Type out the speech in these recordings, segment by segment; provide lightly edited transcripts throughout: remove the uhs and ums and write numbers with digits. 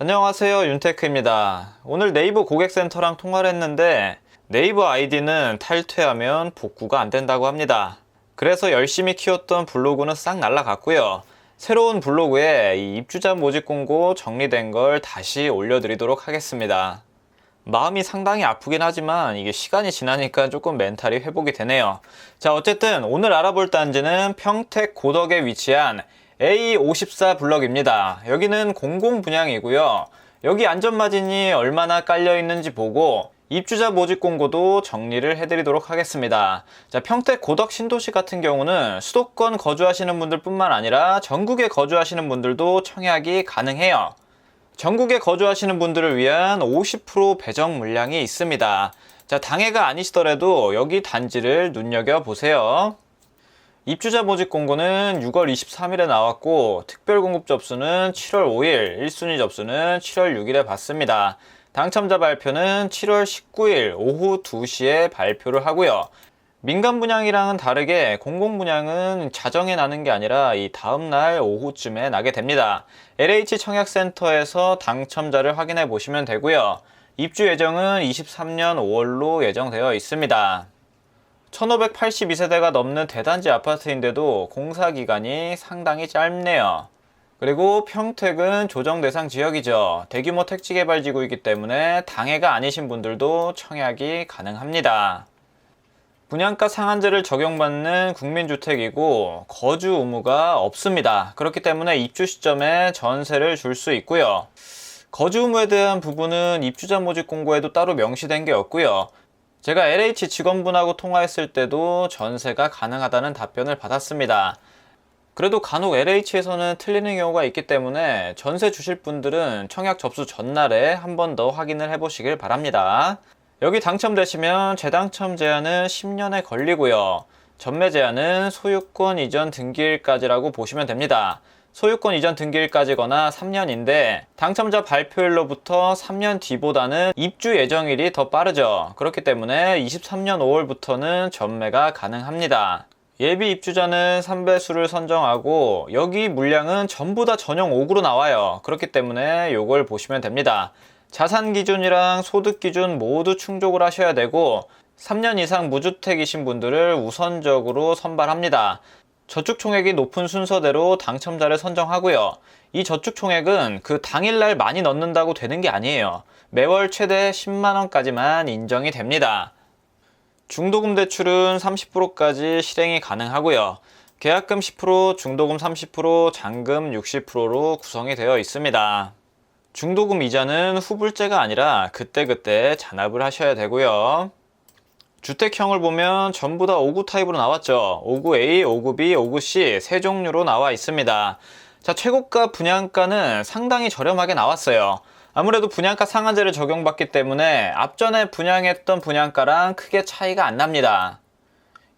안녕하세요, 윤테크입니다. 오늘 네이버 고객센터랑 통화를 했는데 네이버 아이디는 탈퇴하면 복구가 안 된다고 합니다. 그래서 열심히 키웠던 블로그는 싹 날라갔고요. 새로운 블로그에 이 입주자 모집 공고 정리된 걸 다시 올려드리도록 하겠습니다. 마음이 상당히 아프긴 하지만 이게 시간이 지나니까 조금 멘탈이 회복이 되네요. 자, 어쨌든 오늘 알아볼 단지는 평택 고덕에 위치한 A54 블럭입니다. 여기는 공공 분양이고요. 여기 안전마진이 얼마나 깔려 있는지 보고 입주자 모집 공고도 정리를 해드리도록 하겠습니다. 자, 평택 고덕 신도시 같은 경우는 수도권 거주하시는 분들 뿐만 아니라 전국에 거주하시는 분들도 청약이 가능해요. 전국에 거주하시는 분들을 위한 50% 배정 물량이 있습니다. 자, 당해가 아니시더라도 여기 단지를 눈여겨보세요. 입주자 모집 공고는 6월 23일에 나왔고 특별 공급 접수는 7월 5일, 1순위 접수는 7월 6일에 받습니다. 당첨자 발표는 7월 19일 오후 2시에 발표를 하고요. 민간 분양이랑은 다르게 공공 분양은 자정에 나는 게 아니라 이 다음날 오후쯤에 나게 됩니다. LH 청약센터에서 당첨자를 확인해 보시면 되고요. 입주 예정은 23년 5월로 예정되어 있습니다. 1582세대가 넘는 대단지 아파트인데도 공사 기간이 상당히 짧네요. 그리고 평택은 조정 대상 지역이죠. 대규모 택지 개발 지구이기 때문에 당해가 아니신 분들도 청약이 가능합니다. 분양가 상한제를 적용받는 국민주택이고 거주 의무가 없습니다. 그렇기 때문에 입주 시점에 전세를 줄 수 있고요. 거주 의무에 대한 부분은 입주자 모집 공고에도 따로 명시된 게 없고요. 제가 LH 직원분하고 통화했을 때도 전세가 가능하다는 답변을 받았습니다. 그래도 간혹 LH에서는 틀리는 경우가 있기 때문에 전세 주실 분들은 청약 접수 전날에 한 번 더 확인을 해보시길 바랍니다. 여기 당첨되시면 재당첨 제한은 10년에 걸리고요. 전매 제한은 소유권 이전 등기일까지라고 보시면 됩니다. 소유권 이전 등기일까지거나 3년인데 당첨자 발표일로부터 3년 뒤보다는 입주 예정일이 더 빠르죠. 그렇기 때문에 23년 5월부터는 전매가 가능합니다. 예비 입주자는 3배수를 선정하고 여기 물량은 전부 다 전용 5구로 나와요. 그렇기 때문에 이걸 보시면 됩니다. 자산 기준이랑 소득 기준 모두 충족을 하셔야 되고 3년 이상 무주택이신 분들을 우선적으로 선발합니다. 저축 총액이 높은 순서대로 당첨자를 선정하고요. 이 저축 총액은 그 당일날 많이 넣는다고 되는 게 아니에요. 매월 최대 10만원까지만 인정이 됩니다. 중도금 대출은 30%까지 실행이 가능하고요. 계약금 10%, 중도금 30%, 잔금 60%로 구성이 되어 있습니다. 중도금 이자는 후불제가 아니라 그때그때 잔압을 하셔야 되고요. 주택형을 보면 전부 다 5구 타입으로 나왔죠. 5구 A, 5구 B, 5구 C 세 종류로 나와 있습니다. 자, 최고가 분양가는 상당히 저렴하게 나왔어요. 아무래도 분양가 상한제를 적용받기 때문에 앞전에 분양했던 분양가랑 크게 차이가 안 납니다.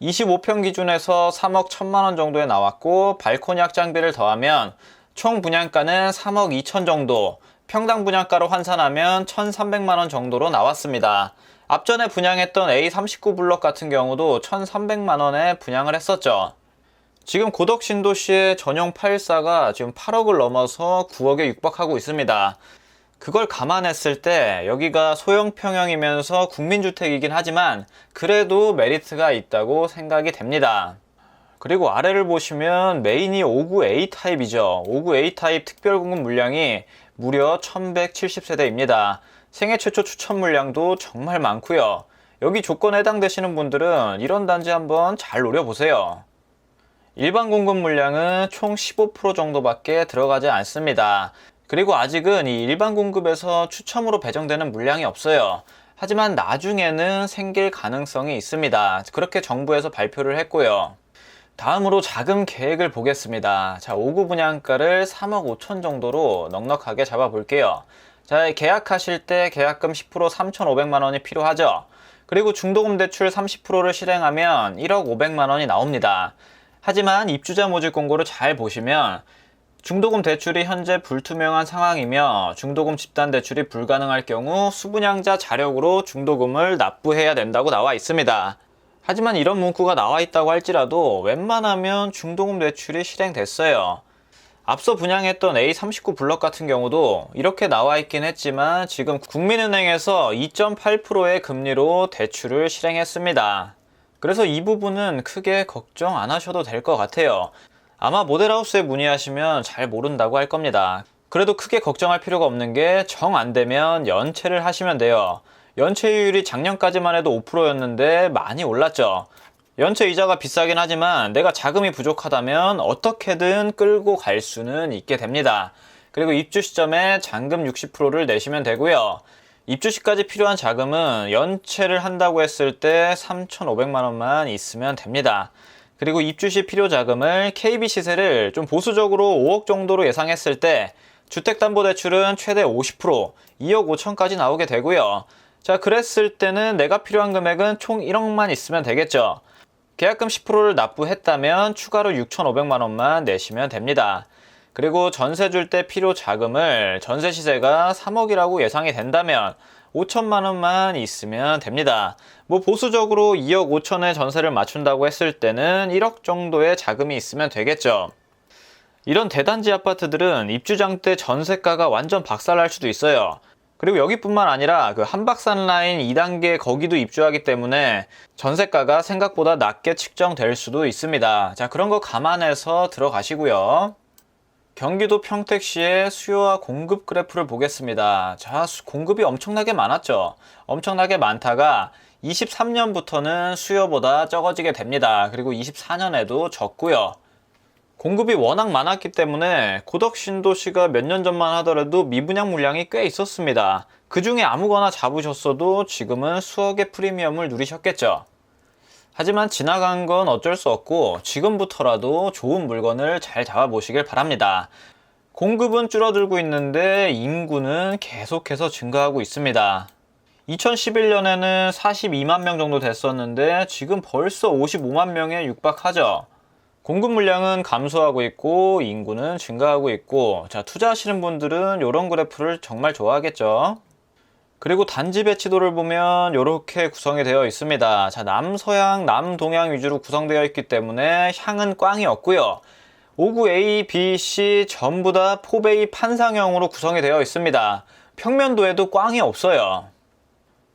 25평 기준에서 3억 1천만원 정도에 나왔고 발코니 확장비를 더하면 총 분양가는 3억 2천 정도, 평당 분양가로 환산하면 1,300만원 정도로 나왔습니다. 앞전에 분양했던 A39 블럭 같은 경우도 1,300만원에 분양을 했었죠. 지금 고덕 신도시의 전용 814가 지금 8억을 넘어서 9억에 육박하고 있습니다. 그걸 감안했을 때 여기가 소형 평형이면서 국민주택이긴 하지만 그래도 메리트가 있다고 생각이 됩니다. 그리고 아래를 보시면 메인이 5구 A타입이죠. 5구 A타입 특별공급 물량이 무려 1170세대입니다. 생애 최초 추천 물량도 정말 많고요. 여기 조건에 해당되시는 분들은 이런 단지 한번 잘 노려보세요. 일반 공급 물량은 총 15% 정도밖에 들어가지 않습니다. 그리고 아직은 이 일반 공급에서 추첨으로 배정되는 물량이 없어요. 하지만 나중에는 생길 가능성이 있습니다. 그렇게 정부에서 발표를 했고요. 다음으로 자금 계획을 보겠습니다. 자, 5구 분양가를 3억 5천 정도로 넉넉하게 잡아볼게요. 자, 계약하실 때 계약금 10% 3,500만원이 필요하죠. 그리고 중도금 대출 30%를 실행하면 1억 500만원이 나옵니다. 하지만 입주자 모집 공고를 잘 보시면 중도금 대출이 현재 불투명한 상황이며 중도금 집단 대출이 불가능할 경우 수분양자 자력으로 중도금을 납부해야 된다고 나와 있습니다. 하지만 이런 문구가 나와 있다고 할지라도 웬만하면 중도금 대출이 실행됐어요. 앞서 분양했던 A39 블럭 같은 경우도 이렇게 나와 있긴 했지만 지금 국민은행에서 2.8%의 금리로 대출을 실행했습니다. 그래서 이 부분은 크게 걱정 안 하셔도 될 것 같아요. 아마 모델하우스에 문의하시면 잘 모른다고 할 겁니다. 그래도 크게 걱정할 필요가 없는 게 정 안 되면 연체를 하시면 돼요. 연체율이 작년까지만 해도 5%였는데 많이 올랐죠. 연체 이자가 비싸긴 하지만 내가 자금이 부족하다면 어떻게든 끌고 갈 수는 있게 됩니다. 그리고 입주 시점에 잔금 60%를 내시면 되고요. 입주 시까지 필요한 자금은 연체를 한다고 했을 때 3,500만 원만 있으면 됩니다. 그리고 입주 시 필요 자금을 KB 시세를 좀 보수적으로 5억 정도로 예상했을 때 주택담보대출은 최대 50%, 2억 5천까지 나오게 되고요. 자, 그랬을 때는 내가 필요한 금액은 총 1억만 있으면 되겠죠. 계약금 10%를 납부했다면 추가로 6,500만 원만 내시면 됩니다. 그리고 전세 줄 때 필요 자금을 전세 시세가 3억이라고 예상이 된다면 5천만 원만 있으면 됩니다. 뭐 보수적으로 2억 5천에 전세를 맞춘다고 했을 때는 1억 정도의 자금이 있으면 되겠죠. 이런 대단지 아파트들은 입주장 때 전세가가 완전 박살날 수도 있어요. 그리고 여기뿐만 아니라 그 한박산 라인 2단계 거기도 입주하기 때문에 전세가가 생각보다 낮게 측정될 수도 있습니다. 자, 그런 거 감안해서 들어가시고요. 경기도 평택시의 수요와 공급 그래프를 보겠습니다. 자, 공급이 엄청나게 많았죠. 엄청나게 많다가 23년부터는 수요보다 적어지게 됩니다. 그리고 24년에도 적고요. 공급이 워낙 많았기 때문에 고덕신도시가 몇 년 전만 하더라도 미분양 물량이 꽤 있었습니다. 그 중에 아무거나 잡으셨어도 지금은 수억의 프리미엄을 누리셨겠죠. 하지만 지나간 건 어쩔 수 없고 지금부터라도 좋은 물건을 잘 잡아보시길 바랍니다. 공급은 줄어들고 있는데 인구는 계속해서 증가하고 있습니다. 2011년에는 42만 명 정도 됐었는데 지금 벌써 55만 명에 육박하죠. 공급 물량은 감소하고 있고 인구는 증가하고 있고, 자, 투자하시는 분들은 이런 그래프를 정말 좋아하겠죠. 그리고 단지 배치도를 보면 이렇게 구성이 되어 있습니다. 자, 남서향, 남동향 위주로 구성되어 있기 때문에 향은 꽝이 없고요. 5구 A, B, C 전부 다 포베이 판상형으로 구성이 되어 있습니다. 평면도에도 꽝이 없어요.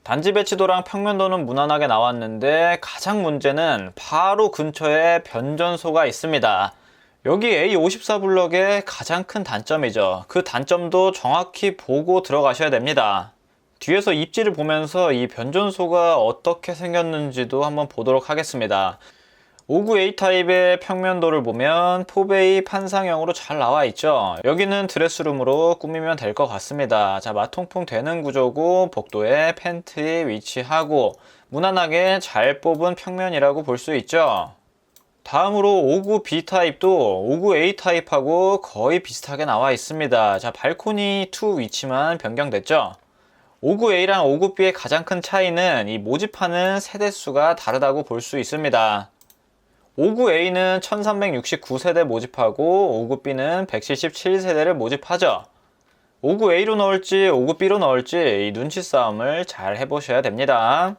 단지 배치도랑 평면도는 무난하게 나왔는데 가장 문제는 바로 근처에 변전소가 있습니다. 여기 A54 블럭의 가장 큰 단점이죠. 그 단점도 정확히 보고 들어가셔야 됩니다. 뒤에서 입지를 보면서 이 변전소가 어떻게 생겼는지도 한번 보도록 하겠습니다. 5구 A타입의 평면도를 보면 포베이 판상형으로 잘 나와 있죠. 여기는 드레스룸으로 꾸미면 될 것 같습니다. 자, 마통풍 되는 구조고 복도에 팬트리 위치하고 무난하게 잘 뽑은 평면이라고 볼 수 있죠. 다음으로 5구 B타입도 5구 A타입하고 거의 비슷하게 나와 있습니다. 자, 발코니 2 위치만 변경됐죠. 5구 A랑 5구 B의 가장 큰 차이는 이 모집하는 세대수가 다르다고 볼 수 있습니다. 5구 A는 1369세대 모집하고 5구 B는 177세대를 모집하죠. 5구 A로 넣을지 5구 B로 넣을지 이 눈치 싸움을 잘 해보셔야 됩니다.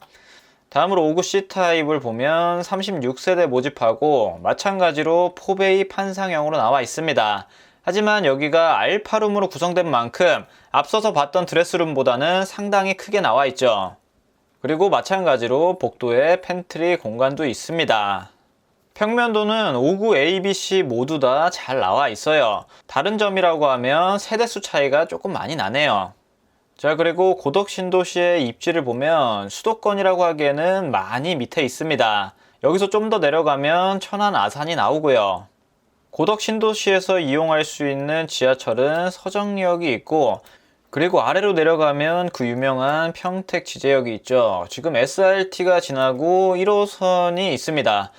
다음으로 5구 C타입을 보면 36세대 모집하고 마찬가지로 포베이 판상형으로 나와 있습니다. 하지만 여기가 알파룸으로 구성된 만큼 앞서서 봤던 드레스룸보다는 상당히 크게 나와 있죠. 그리고 마찬가지로 복도에 팬트리 공간도 있습니다. 평면도는 5구 A, B, C 모두 다 잘 나와 있어요. 다른 점이라고 하면 세대수 차이가 조금 많이 나네요. 자, 그리고 고덕신도시의 입지를 보면 수도권이라고 하기에는 많이 밑에 있습니다. 여기서 좀 더 내려가면 천안 아산이 나오고요. 고덕신도시에서 이용할 수 있는 지하철은 서정리역이 있고, 그리고 아래로 내려가면 그 유명한 평택 지제역이 있죠. 지금 SRT가 지나고 1호선이 있습니다.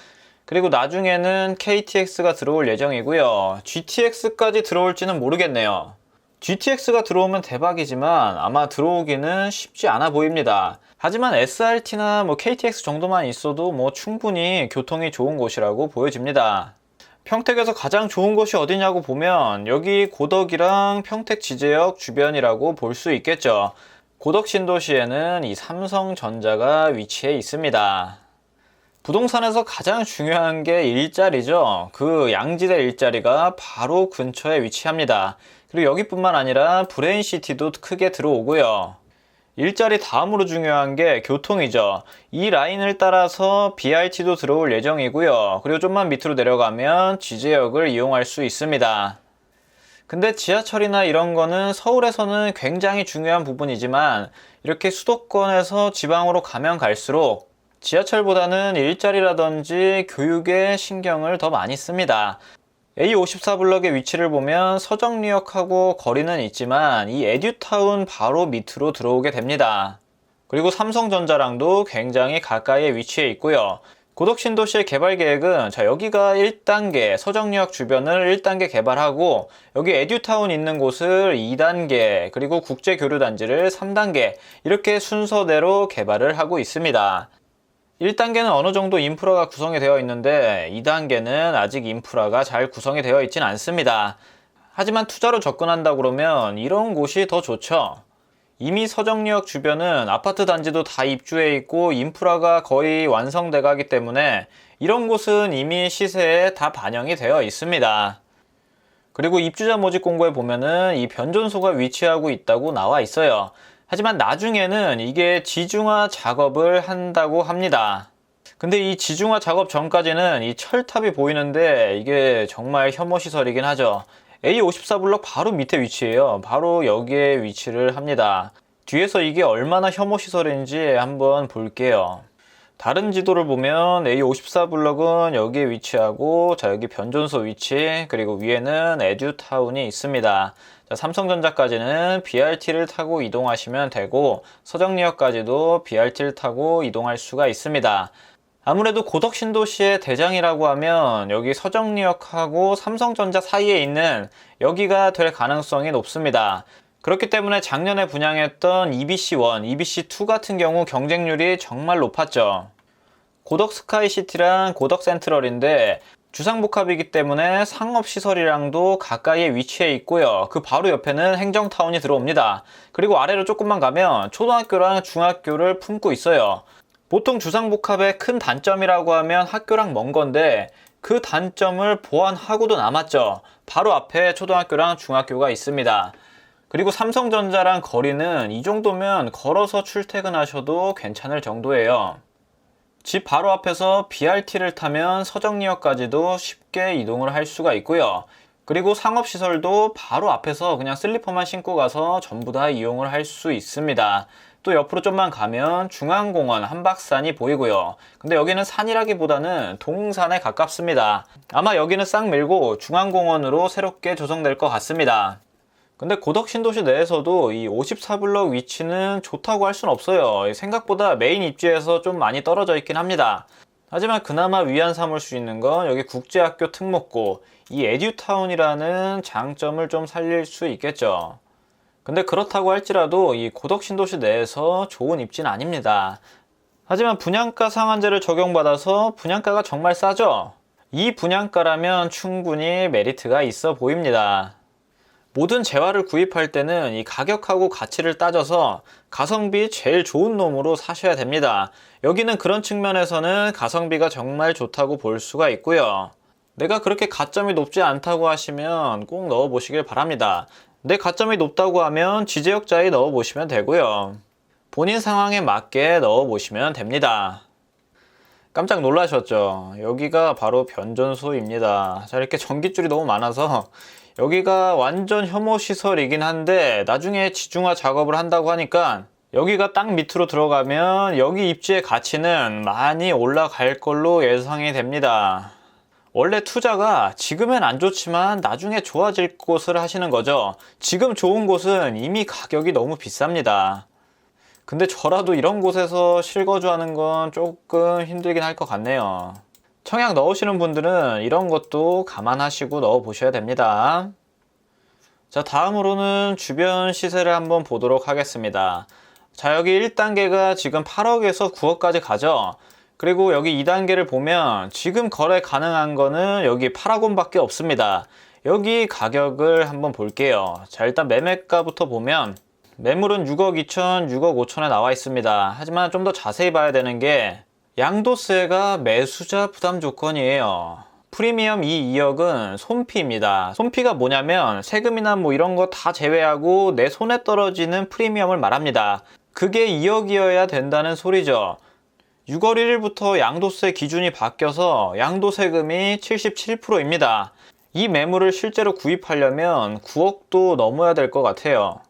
그리고 나중에는 KTX가 들어올 예정이고요. GTX까지 들어올지는 모르겠네요. GTX가 들어오면 대박이지만 아마 들어오기는 쉽지 않아 보입니다. 하지만 SRT나 KTX 정도만 있어도 충분히 교통이 좋은 곳이라고 보여집니다. 평택에서 가장 좋은 곳이 어디냐고 보면 여기 고덕이랑 평택 지제역 주변이라고 볼 수 있겠죠. 고덕 신도시에는 이 삼성전자가 위치해 있습니다. 부동산에서 가장 중요한 게 일자리죠. 그 양지대 일자리가 바로 근처에 위치합니다. 그리고 여기뿐만 아니라 브레인시티도 크게 들어오고요. 일자리 다음으로 중요한 게 교통이죠. 이 라인을 따라서 BRT도 들어올 예정이고요. 그리고 좀만 밑으로 내려가면 지제역을 이용할 수 있습니다. 근데 지하철이나 이런 거는 서울에서는 굉장히 중요한 부분이지만 이렇게 수도권에서 지방으로 가면 갈수록 지하철보다는 일자리라든지 교육에 신경을 더 많이 씁니다. A54블럭의 위치를 보면 서정리역하고 거리는 있지만 이 에듀타운 바로 밑으로 들어오게 됩니다. 그리고 삼성전자랑도 굉장히 가까이에 위치해 있고요. 고덕신도시의 개발 계획은 여기가 1단계 서정리역 주변을 1단계 개발하고 여기 에듀타운 있는 곳을 2단계 그리고 국제교류단지를 3단계 이렇게 순서대로 개발을 하고 있습니다. 1단계는 어느 정도 인프라가 구성이 되어 있는데 2단계는 아직 인프라가 잘 구성이 되어 있진 않습니다. 하지만 투자로 접근한다 그러면 이런 곳이 더 좋죠. 이미 서정리역 주변은 아파트 단지도 다 입주해 있고 인프라가 거의 완성돼 가기 때문에 이런 곳은 이미 시세에 다 반영이 되어 있습니다. 그리고 입주자 모집 공고에 보면은 이 변전소가 위치하고 있다고 나와 있어요. 하지만 나중에는 이게 지중화 작업을 한다고 합니다. 근데 이 지중화 작업 전까지는 이 철탑이 보이는데 이게 정말 혐오시설이긴 하죠. A54블럭 바로 밑에 위치해요. 바로 여기에 위치를 합니다. 뒤에서 이게 얼마나 혐오시설인지 한번 볼게요. 다른 지도를 보면 A54블럭은 여기에 위치하고 여기 변전소 위치 그리고 위에는 에듀타운이 있습니다. 삼성전자까지는 BRT를 타고 이동하시면 되고 서정리역까지도 BRT를 타고 이동할 수가 있습니다. 아무래도 고덕신도시의 대장이라고 하면 여기 서정리역하고 삼성전자 사이에 있는 여기가 될 가능성이 높습니다. 그렇기 때문에 작년에 분양했던 EBC1, EBC2 같은 경우 경쟁률이 정말 높았죠. 고덕 스카이시티랑 고덕 센트럴인데 주상복합이기 때문에 상업시설이랑도 가까이에 위치해 있고요. 그 바로 옆에는 행정타운이 들어옵니다. 그리고 아래로 조금만 가면 초등학교랑 중학교를 품고 있어요. 보통 주상복합의 큰 단점이라고 하면 학교랑 먼 건데 그 단점을 보완하고도 남았죠. 바로 앞에 초등학교랑 중학교가 있습니다. 그리고 삼성전자랑 거리는 이 정도면 걸어서 출퇴근하셔도 괜찮을 정도예요. 집 바로 앞에서 BRT를 타면 서정리역까지도 쉽게 이동을 할 수가 있고요. 그리고 상업시설도 바로 앞에서 그냥 슬리퍼만 신고 가서 전부 다 이용을 할 수 있습니다. 또 옆으로 좀만 가면 중앙공원 한박산이 보이고요. 근데 여기는 산이라기보다는 동산에 가깝습니다. 아마 여기는 싹 밀고 중앙공원으로 새롭게 조성될 것 같습니다. 근데 고덕신도시 내에서도 이 54블럭 위치는 좋다고 할 순 없어요. 생각보다 메인 입지에서 좀 많이 떨어져 있긴 합니다. 하지만 그나마 위안 삼을 수 있는 건 여기 국제학교 특목고 이 에듀타운이라는 장점을 좀 살릴 수 있겠죠. 근데 그렇다고 할지라도 이 고덕신도시 내에서 좋은 입지는 아닙니다. 하지만 분양가 상한제를 적용받아서 분양가가 정말 싸죠. 이 분양가라면 충분히 메리트가 있어 보입니다. 모든 재화를 구입할 때는 이 가격하고 가치를 따져서 가성비 제일 좋은 놈으로 사셔야 됩니다. 여기는 그런 측면에서는 가성비가 정말 좋다고 볼 수가 있고요. 내가 그렇게 가점이 높지 않다고 하시면 꼭 넣어보시길 바랍니다. 내 가점이 높다고 하면 지제역자에 넣어보시면 되고요. 본인 상황에 맞게 넣어보시면 됩니다. 깜짝 놀라셨죠? 여기가 바로 변전소입니다. 이렇게 전깃줄이 너무 많아서 여기가 완전 혐오시설이긴 한데 나중에 지중화 작업을 한다고 하니까 여기가 딱 밑으로 들어가면 여기 입지의 가치는 많이 올라갈 걸로 예상이 됩니다. 원래 투자가 지금은 안 좋지만 나중에 좋아질 곳을 하시는 거죠. 지금 좋은 곳은 이미 가격이 너무 비쌉니다. 근데 저라도 이런 곳에서 실거주하는 건 조금 힘들긴 할 것 같네요. 청약 넣으시는 분들은 이런 것도 감안하시고 넣어 보셔야 됩니다. 자, 다음으로는 주변 시세를 한번 보도록 하겠습니다. 자, 여기 1단계가 지금 8억에서 9억까지 가죠. 그리고 여기 2단계를 보면 지금 거래 가능한 거는 여기 8억 밖에 없습니다. 여기 가격을 한번 볼게요. 자, 일단 매매가부터 보면 매물은 6억 2천, 6억 5천에 나와 있습니다. 하지만 좀 더 자세히 봐야 되는 게 양도세가 매수자 부담 조건이에요. 프리미엄 2억은 손피입니다. 손피가 뭐냐면 세금이나 뭐 이런 거 다 제외하고 내 손에 떨어지는 프리미엄을 말합니다. 그게 2억이어야 된다는 소리죠. 6월 1일부터 양도세 기준이 바뀌어서 양도세금이 77%입니다. 이 매물을 실제로 구입하려면 9억도 넘어야 될 것 같아요.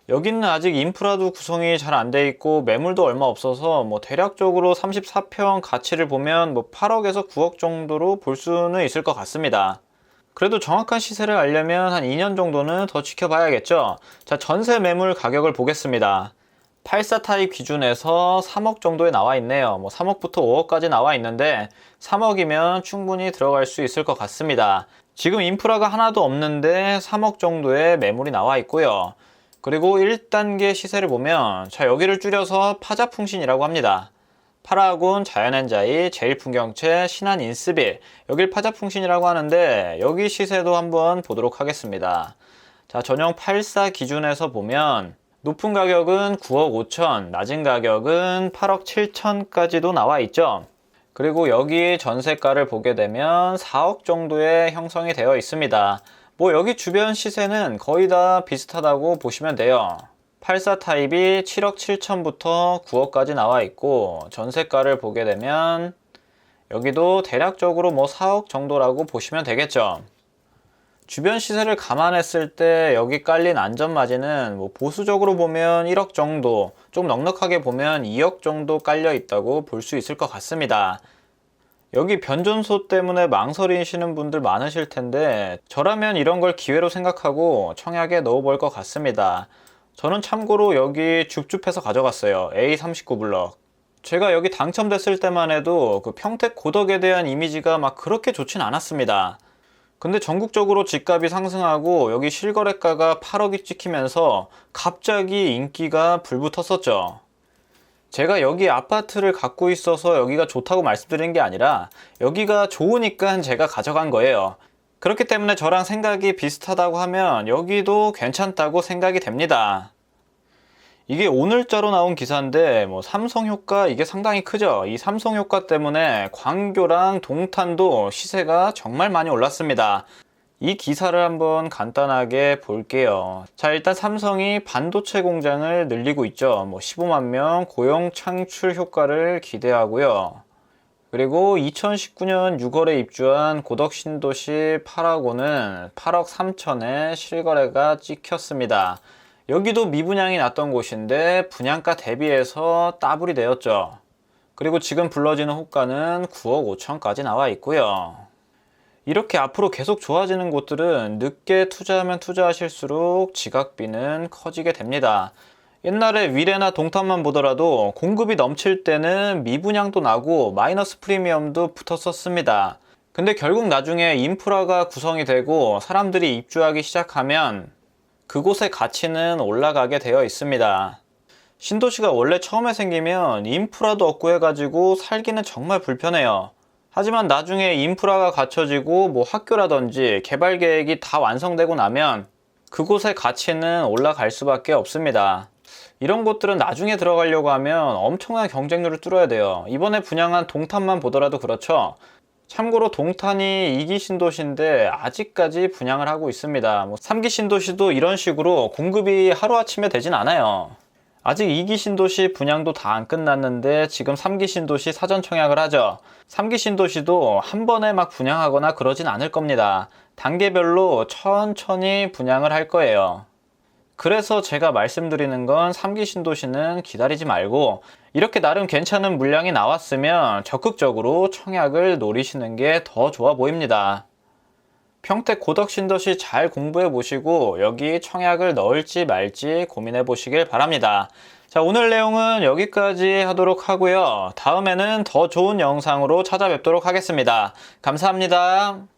여기는 아직 인프라도 구성이 잘 안 돼 있고 매물도 얼마 없어서 뭐 대략적으로 34평 가치를 보면 뭐 8억에서 9억 정도로 볼 수는 있을 것 같습니다. 그래도 정확한 시세를 알려면 한 2년 정도는 더 지켜봐야겠죠. 자, 전세 매물 가격을 보겠습니다. 84 타입 기준에서 3억 정도에 나와 있네요. 뭐 3억부터 5억까지 나와 있는데 3억이면 충분히 들어갈 수 있을 것 같습니다. 지금 인프라가 하나도 없는데 3억 정도의 매물이 나와 있고요. 그리고 1단계 시세를 보면 자, 여기를 줄여서 파자풍신이라고 합니다. 파라곤, 자연엔자이, 제일풍경채, 신한인스빌, 여길 파자풍신이라고 하는데 여기 시세도 한번 보도록 하겠습니다. 자, 전용 84 기준에서 보면 높은 가격은 9억 5천, 낮은 가격은 8억 7천까지도 나와 있죠. 그리고 여기 전세가를 보게 되면 4억 정도의 형성이 되어 있습니다. 뭐 여기 주변 시세는 거의 다 비슷하다고 보시면 돼요. 84 타입이 7억 7천부터 9억까지 나와 있고 전세가를 보게 되면 여기도 대략적으로 뭐 4억 정도라고 보시면 되겠죠. 주변 시세를 감안했을 때 여기 깔린 안전마진은 뭐 보수적으로 보면 1억 정도, 좀 넉넉하게 보면 2억 정도 깔려 있다고 볼 수 있을 것 같습니다. 여기 변전소 때문에 망설이시는 분들 많으실 텐데 저라면 이런 걸 기회로 생각하고 청약에 넣어볼 것 같습니다. 저는 참고로 여기 줍줍해서 가져갔어요. A39 블럭. 제가 여기 당첨됐을 때만 해도 그 평택 고덕에 대한 이미지가 막 그렇게 좋진 않았습니다. 근데 전국적으로 집값이 상승하고 여기 실거래가가 8억이 찍히면서 갑자기 인기가 불붙었었죠. 제가 여기 아파트를 갖고 있어서 여기가 좋다고 말씀드린 게 아니라 여기가 좋으니까 제가 가져간 거예요. 그렇기 때문에 저랑 생각이 비슷하다고 하면 여기도 괜찮다고 생각이 됩니다. 이게 오늘자로 나온 기사인데 뭐 삼성 효과 이게 상당히 크죠. 이 삼성 효과 때문에 광교랑 동탄도 시세가 정말 많이 올랐습니다. 이 기사를 한번 간단하게 볼게요. 자, 일단 삼성이 반도체 공장을 늘리고 있죠. 뭐 15만 명 고용 창출 효과를 기대하고요. 그리고 2019년 6월에 입주한 고덕 신도시 파라곤은 8억 3천에 실거래가 찍혔습니다. 여기도 미분양이 났던 곳인데 분양가 대비해서 따블이 되었죠. 그리고 지금 불러지는 호가는 9억 5천까지 나와 있고요. 이렇게 앞으로 계속 좋아지는 곳들은 늦게 투자하면 투자하실수록 지각비는 커지게 됩니다. 옛날에 위례나 동탄만 보더라도 공급이 넘칠 때는 미분양도 나고 마이너스 프리미엄도 붙었었습니다. 근데 결국 나중에 인프라가 구성이 되고 사람들이 입주하기 시작하면 그곳의 가치는 올라가게 되어 있습니다. 신도시가 원래 처음에 생기면 인프라도 없고 해가지고 살기는 정말 불편해요. 하지만 나중에 인프라가 갖춰지고 뭐 학교라든지 개발 계획이 다 완성되고 나면 그곳의 가치는 올라갈 수밖에 없습니다. 이런 곳들은 나중에 들어가려고 하면 엄청난 경쟁률을 뚫어야 돼요. 이번에 분양한 동탄만 보더라도 그렇죠. 참고로 동탄이 2기 신도시인데 아직까지 분양을 하고 있습니다. 뭐 3기 신도시도 이런 식으로 공급이 하루아침에 되진 않아요. 아직 2기 신도시 분양도 다 안 끝났는데 지금 3기 신도시 사전 청약을 하죠. 3기 신도시도 한 번에 막 분양하거나 그러진 않을 겁니다. 단계별로 천천히 분양을 할 거예요. 그래서 제가 말씀드리는 건 3기 신도시는 기다리지 말고 이렇게 나름 괜찮은 물량이 나왔으면 적극적으로 청약을 노리시는 게 더 좋아 보입니다. 평택 고덕 신도시 잘 공부해 보시고 여기 청약을 넣을지 말지 고민해 보시길 바랍니다. 자, 오늘 내용은 여기까지 하도록 하고요. 다음에는 더 좋은 영상으로 찾아뵙도록 하겠습니다. 감사합니다.